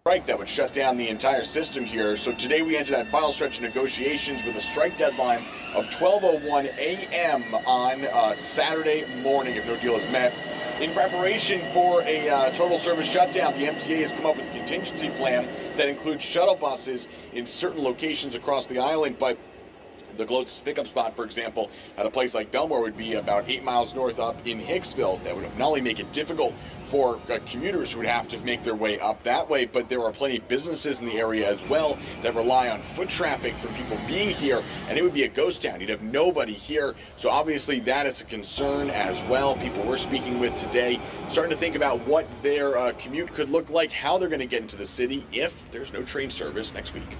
strike that would shut down the entire system here. So today we enter that final stretch of negotiations with a strike deadline of 12:01 a.m. on Saturday morning if no deal is met. In preparation for a total service shutdown, the MTA has come up with a contingency plan that includes shuttle buses in certain locations across the island, but the closest pickup spot, for example, at a place like Belmore would be about 8 miles north up in Hicksville. That would not only make it difficult for commuters who would have to make their way up that way, but there are plenty of businesses in the area as well that rely on foot traffic from people being here, and it would be a ghost town. You'd have nobody here. So obviously that is a concern as well. People we're speaking with today starting to think about what their commute could look like, how they're going to get into the city if there's no train service next week.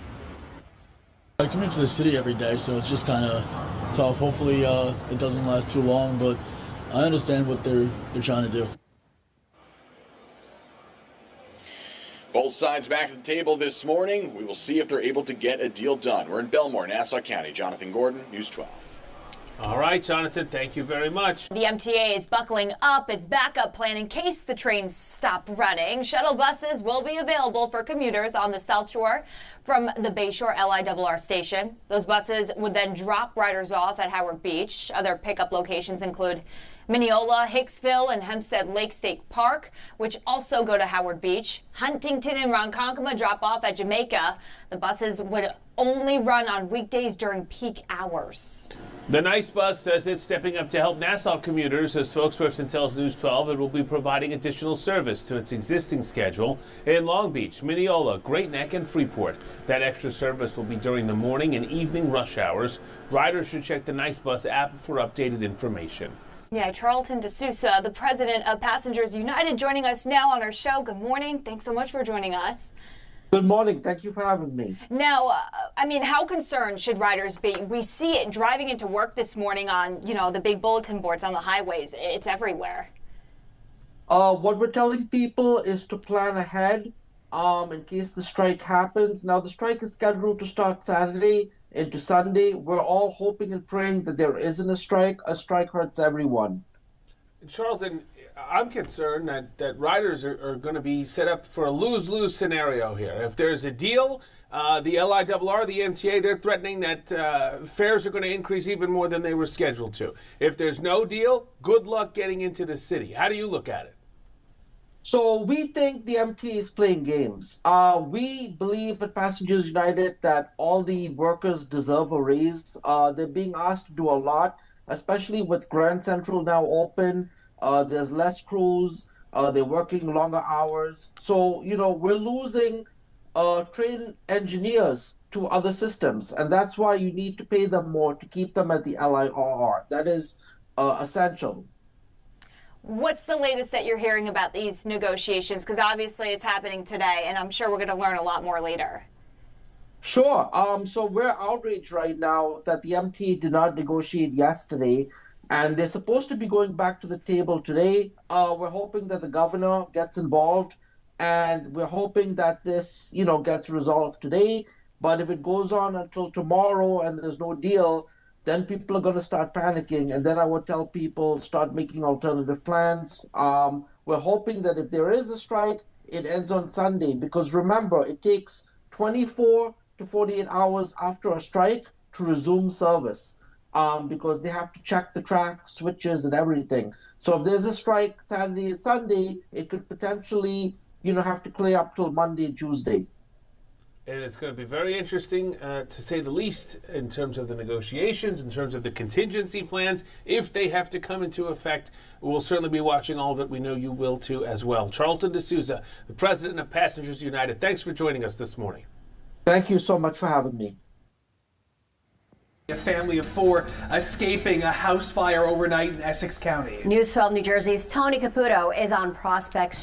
I commute to the city every day, so it's just kind of tough. Hopefully it doesn't last too long, but I understand what they're trying to do. Both sides back at the table this morning. We will see if they're able to get a deal done. We're in Belmore, Nassau County. Jonathan Gordon, News 12. All right, Jonathan, thank you very much. The MTA is buckling up its backup plan in case the trains stop running. Shuttle buses will be available for commuters on the South Shore from the Bayshore LIRR station. Those buses would then drop riders off at Howard Beach. Other pickup locations include Mineola, Hicksville, and Hempstead Lake State Park, which also go to Howard Beach. Huntington and Ronkonkoma drop off at Jamaica. The buses would only run on weekdays during peak hours. The Nice Bus says it's stepping up to help Nassau commuters. A spokesperson tells News 12 it will be providing additional service to its existing schedule in Long Beach, Mineola, Great Neck, and Freeport. That extra service will be during the morning and evening rush hours. Riders should check the Nice Bus app for updated information. Yeah, Charlton DeSouza, the president of Passengers United, joining us now on our show. Good morning. Thanks so much for joining us. Good morning. Thank you for having me. Now, how concerned should riders be? We see it driving into work this morning on, the big bulletin boards on the highways. It's everywhere. What we're telling people is to plan ahead in case the strike happens. Now, the strike is scheduled to start Saturday into Sunday. We're all hoping and praying that there isn't a strike. A strike hurts everyone. Charlton, I'm concerned that riders are going to be set up for a lose-lose scenario here. If there's a deal, the LIRR, the MTA, they're threatening that fares are going to increase even more than they were scheduled to. If there's no deal, good luck getting into the city. How do you look at it? So we think the MTA is playing games. We believe at Passengers United that all the workers deserve a raise. They're being asked to do a lot, especially with Grand Central now open. There's less crews. They're working longer hours. So, we're losing trained engineers to other systems. And that's why you need to pay them more to keep them at the LIRR. That is essential. What's the latest that you're hearing about these negotiations? Because obviously it's happening today, and I'm sure we're going to learn a lot more later. Sure. So we're outraged right now that the MTA did not negotiate yesterday, and they're supposed to be going back to the table today. We're hoping that the governor gets involved, and we're hoping that this, gets resolved today. But if it goes on until tomorrow and there's no deal, then people are going to start panicking. And then I would tell people, start making alternative plans. We're hoping that if there is a strike, it ends on Sunday. Because remember, it takes 24 to 48 hours after a strike to resume service. Because they have to check the track, switches, and everything. So if there's a strike Saturday and Sunday, it could potentially, have to clear up till Monday and Tuesday. And it's going to be very interesting, to say the least, in terms of the negotiations, in terms of the contingency plans, if they have to come into effect. We'll certainly be watching all of it. We know you will, too, as well. Charlton DeSouza, the president of Passengers United, thanks for joining us this morning. Thank you so much for having me. A family of 4 escaping a house fire overnight in Essex County. News 12 New Jersey's Tony Caputo is on Prospect